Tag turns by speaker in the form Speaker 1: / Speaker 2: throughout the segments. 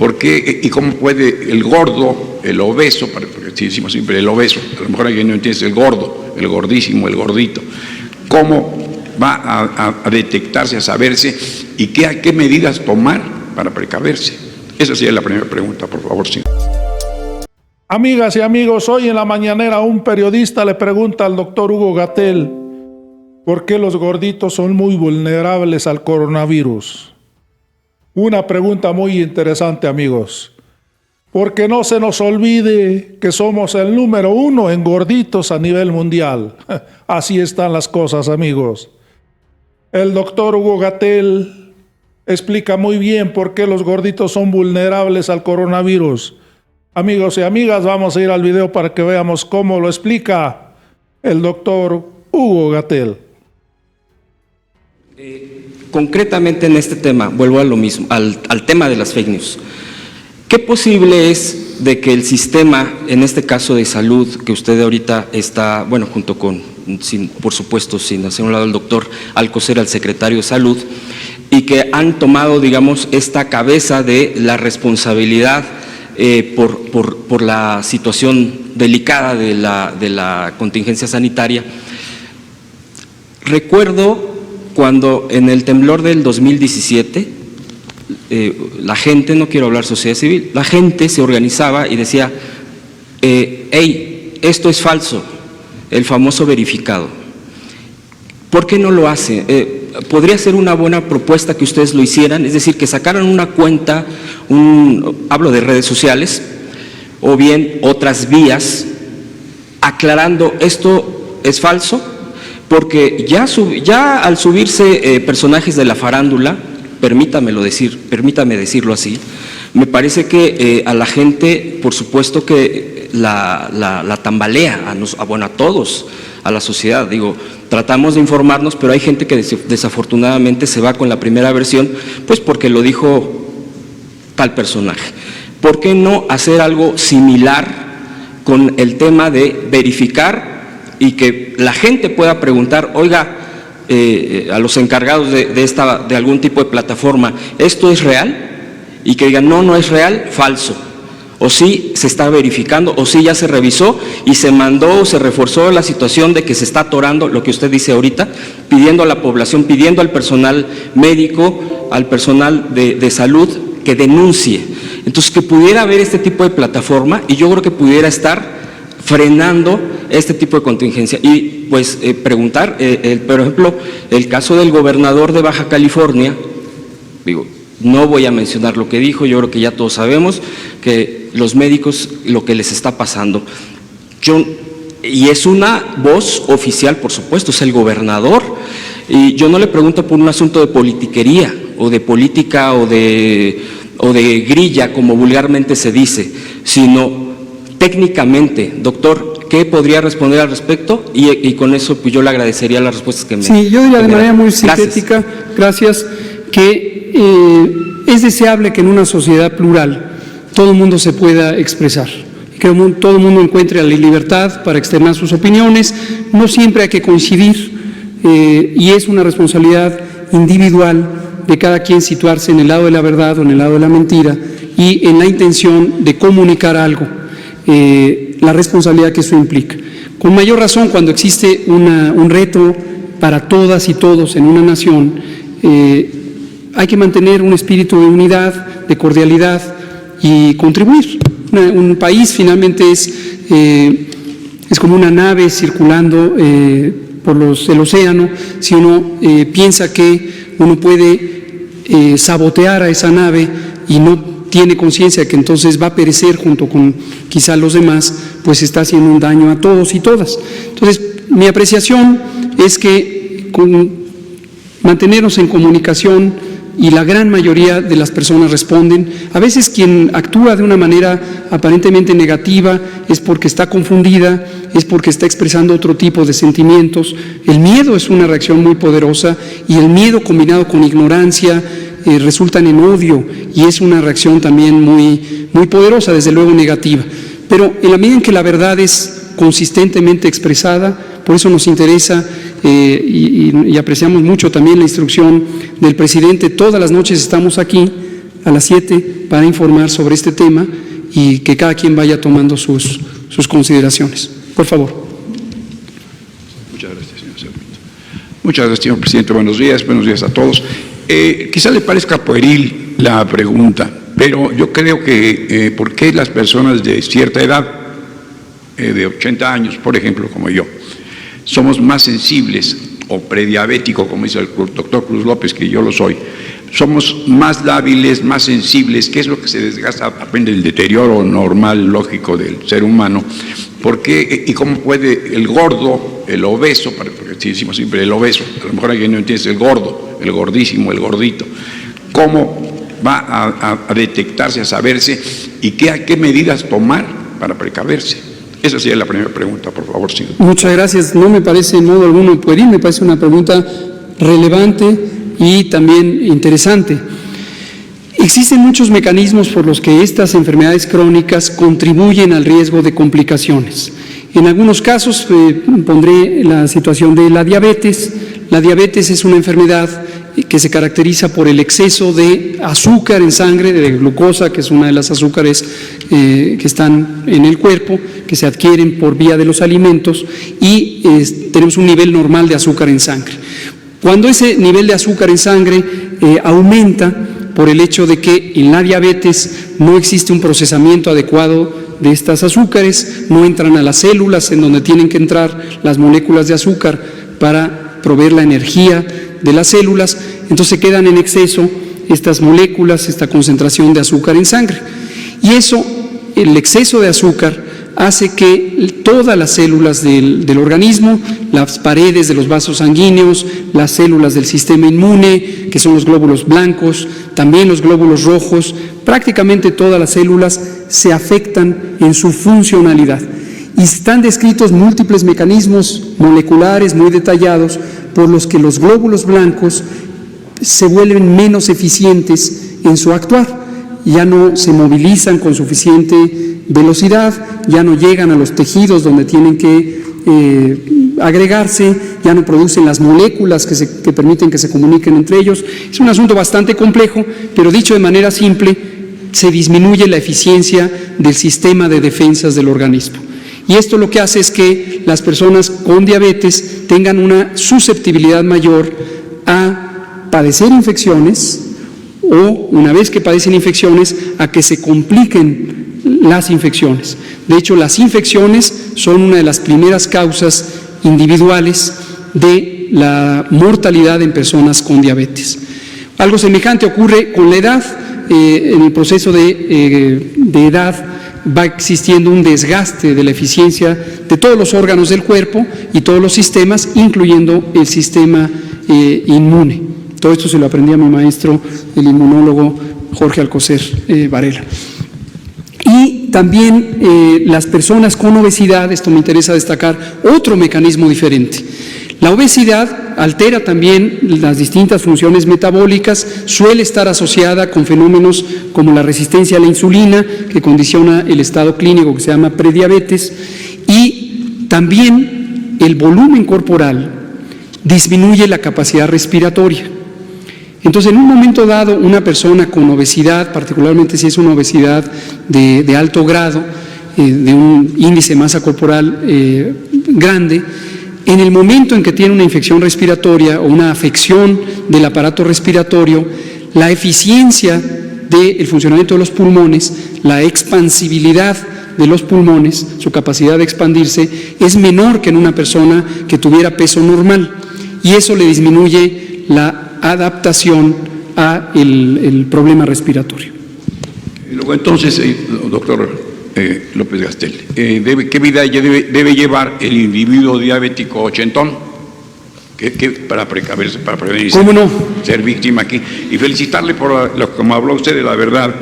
Speaker 1: ¿Por qué y cómo puede el gordo, el obeso, porque si decimos siempre el obeso, a lo mejor alguien no entiende el gordo, el gordísimo, el gordito, cómo va a detectarse, a saberse y qué medidas tomar para precaverse? Esa sería la primera pregunta, por favor, señor.
Speaker 2: Amigas y amigos, hoy en la mañanera un periodista le pregunta al doctor Hugo Gatell por qué los gorditos son muy vulnerables al coronavirus. Una pregunta muy interesante, amigos, porque no se nos olvide que somos el número 1 en gorditos a nivel mundial. Así están las cosas, amigos. El doctor Hugo Gatell explica muy bien por qué los gorditos son vulnerables al coronavirus. Amigos y amigas, vamos a ir al video para que veamos cómo lo explica el doctor Hugo Gatell.
Speaker 3: Concretamente en este tema, vuelvo a lo mismo, al tema de las fake news. ¿Qué posible es de que el sistema, en este caso de salud, que usted ahorita está, bueno, junto con, por supuesto, sin hacer un lado al doctor Alcocer, al secretario de Salud, y que han tomado, digamos, esta cabeza de la responsabilidad por la situación delicada de la contingencia sanitaria? Recuerdo cuando en el temblor del 2017, la gente, no quiero hablar sociedad civil, la gente se organizaba y decía, hey, esto es falso, el famoso verificado. ¿Por qué no lo hace? Podría ser una buena propuesta que ustedes lo hicieran, es decir, que sacaran una cuenta, hablo de redes sociales, o bien otras vías, aclarando esto es falso, porque ya al subirse personajes de la farándula, permítame decirlo así, me parece que a la gente, por supuesto que la tambalea, a todos, a la sociedad. Digo, tratamos de informarnos, pero hay gente que desafortunadamente se va con la primera versión, pues porque lo dijo tal personaje. ¿Por qué no hacer algo similar con el tema de verificar y que la gente pueda preguntar, oiga, a los encargados de algún tipo de plataforma, ¿esto es real? Y que digan, no es real, falso. O sí se está verificando, o sí ya se revisó y se mandó o se reforzó la situación de que se está atorando, lo que usted dice ahorita, pidiendo a la población, pidiendo al personal médico, al personal de salud que denuncie. Entonces, que pudiera haber este tipo de plataforma y yo creo que pudiera estar frenando este tipo de contingencia. Y pues preguntar, por ejemplo, el caso del gobernador de Baja California, digo, no voy a mencionar lo que dijo, yo creo que ya todos sabemos que los médicos, lo que les está pasando. Y es una voz oficial, por supuesto, es el gobernador, y yo no le pregunto por un asunto de politiquería, o de política, o de grilla, como vulgarmente se dice, sino técnicamente. Doctor, ¿qué podría responder al respecto? Y con eso pues yo le agradecería las respuestas que me...
Speaker 4: Sí, yo diría de manera muy sintética, gracias, que es deseable que en una sociedad plural todo el mundo se pueda expresar, que todo el mundo encuentre la libertad para externar sus opiniones. No siempre hay que coincidir y es una responsabilidad individual de cada quien situarse en el lado de la verdad o en el lado de la mentira y en la intención de comunicar algo, la responsabilidad que eso implica. Con mayor razón cuando existe un reto para todas y todos en una nación, hay que mantener un espíritu de unidad, de cordialidad y contribuir. Un país finalmente es como una nave circulando por el océano. Si uno piensa que uno puede sabotear a esa nave y no tiene conciencia que entonces va a perecer junto con quizá los demás, pues está haciendo un daño a todos y todas. Entonces, mi apreciación es que mantenernos en comunicación, y la gran mayoría de las personas responden. A veces quien actúa de una manera aparentemente negativa es porque está confundida, es porque está expresando otro tipo de sentimientos. El miedo es una reacción muy poderosa y el miedo combinado con ignorancia resultan en odio y es una reacción también muy, muy poderosa, desde luego negativa. Pero en la medida en que la verdad es consistentemente expresada, por eso nos interesa y apreciamos mucho también la instrucción del presidente. Todas las noches estamos aquí a las 7 para informar sobre este tema y que cada quien vaya tomando sus consideraciones. Por favor.
Speaker 1: Muchas gracias, señor Cervito. Muchas gracias, señor presidente. Buenos días a todos. Quizá le parezca pueril la pregunta, pero yo creo que ¿por qué las personas de cierta edad, de 80 años, por ejemplo, como yo, somos más sensibles o prediabéticos, como dice el doctor Cruz López, que yo lo soy, somos más lábiles, más sensibles, que es lo que se desgasta, aprende el deterioro normal, lógico del ser humano? ¿Por qué y cómo puede el gordo, el obeso, porque si decimos siempre el obeso, a lo mejor alguien no entiende, el gordo, el gordísimo, el gordito, cómo va a detectarse, a saberse y qué medidas tomar para precaverse? Esa sería la primera pregunta, por favor, señor.
Speaker 4: Muchas gracias. No me parece en modo alguno pueril, me parece una pregunta relevante y también interesante. Existen muchos mecanismos por los que estas enfermedades crónicas contribuyen al riesgo de complicaciones. En algunos casos pondré la situación de la diabetes. La diabetes es una enfermedad que se caracteriza por el exceso de azúcar en sangre, de glucosa, que es una de las azúcares que están en el cuerpo, que se adquieren por vía de los alimentos, y tenemos un nivel normal de azúcar en sangre. Cuando ese nivel de azúcar en sangre aumenta por el hecho de que en la diabetes no existe un procesamiento adecuado de estas azúcares, no entran a las células en donde tienen que entrar las moléculas de azúcar para proveer la energía de las células, entonces quedan en exceso estas moléculas, esta concentración de azúcar en sangre. Y eso, el exceso de azúcar, hace que todas las células del organismo, las paredes de los vasos sanguíneos, las células del sistema inmune, que son los glóbulos blancos, también los glóbulos rojos, prácticamente todas las células se afectan en su funcionalidad. Y están descritos múltiples mecanismos moleculares muy detallados por los que los glóbulos blancos se vuelven menos eficientes en su actuar. Ya no se movilizan con suficiente velocidad, ya no llegan a los tejidos donde tienen que agregarse, ya no producen las moléculas que permiten que se comuniquen entre ellos. Es un asunto bastante complejo, pero dicho de manera simple, se disminuye la eficiencia del sistema de defensas del organismo. Y esto lo que hace es que las personas con diabetes tengan una susceptibilidad mayor a padecer infecciones o, una vez que padecen infecciones, a que se compliquen las infecciones. De hecho, las infecciones son una de las primeras causas individuales de la mortalidad en personas con diabetes. Algo semejante ocurre con la edad. En el proceso de edad va existiendo un desgaste de la eficiencia de todos los órganos del cuerpo y todos los sistemas, incluyendo el sistema inmune. Todo esto se lo aprendí a mi maestro, el inmunólogo Jorge Alcocer Varela. Y también las personas con obesidad, esto me interesa destacar, otro mecanismo diferente. La obesidad altera también las distintas funciones metabólicas, suele estar asociada con fenómenos como la resistencia a la insulina, que condiciona el estado clínico que se llama prediabetes, y también el volumen corporal disminuye la capacidad respiratoria. Entonces, en un momento dado, una persona con obesidad, particularmente si es una obesidad de alto grado, de un índice de masa corporal grande, en el momento en que tiene una infección respiratoria o una afección del aparato respiratorio, la eficiencia del funcionamiento de los pulmones, la expansibilidad de los pulmones, su capacidad de expandirse, es menor que en una persona que tuviera peso normal, y eso le disminuye la adaptación a el problema respiratorio.
Speaker 1: Luego, entonces, doctor López Gatell, ¿qué vida debe llevar el individuo diabético ochentón para precaverse, para prevenir ser víctima aquí? Y felicitarle por como habló usted de la verdad.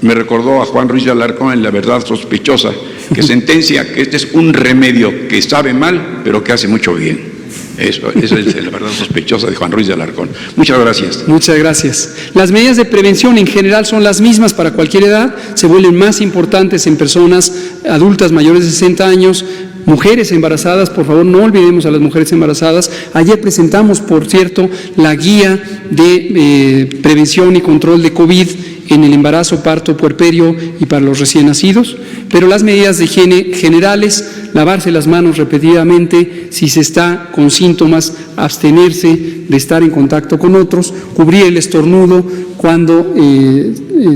Speaker 1: Me recordó a Juan Ruiz de Alarcón en La verdad sospechosa, que sentencia que este es un remedio que sabe mal, pero que hace mucho bien. Eso es la verdad sospechosa de Juan Ruiz de Alarcón. Muchas gracias.
Speaker 4: Muchas gracias. Las medidas de prevención en general son las mismas para cualquier edad, se vuelven más importantes en personas adultas mayores de 60 años, mujeres embarazadas, por favor no olvidemos a las mujeres embarazadas. Ayer presentamos, por cierto, la guía de prevención y control de COVID en el embarazo, parto, puerperio y para los recién nacidos, pero las medidas de higiene generales, lavarse las manos repetidamente, si se está con síntomas, abstenerse de estar en contacto con otros, cubrir el estornudo cuando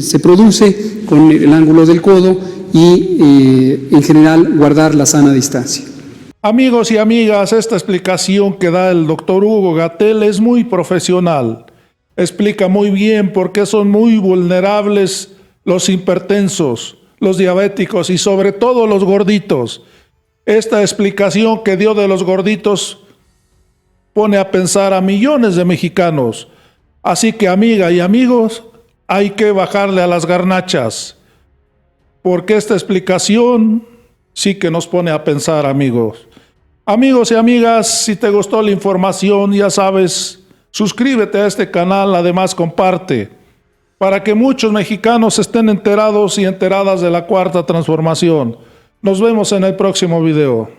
Speaker 4: se produce con el ángulo del codo y en general guardar la sana distancia.
Speaker 2: Amigos y amigas, esta explicación que da el doctor Hugo Gatell es muy profesional. Explica muy bien por qué son muy vulnerables los hipertensos, los diabéticos y sobre todo los gorditos. Esta explicación que dio de los gorditos pone a pensar a millones de mexicanos. Así que, amiga y amigos, hay que bajarle a las garnachas, porque esta explicación sí que nos pone a pensar, amigos. Amigos y amigas, si te gustó la información, ya sabes, suscríbete a este canal, además comparte, para que muchos mexicanos estén enterados y enteradas de la Cuarta Transformación. Nos vemos en el próximo video.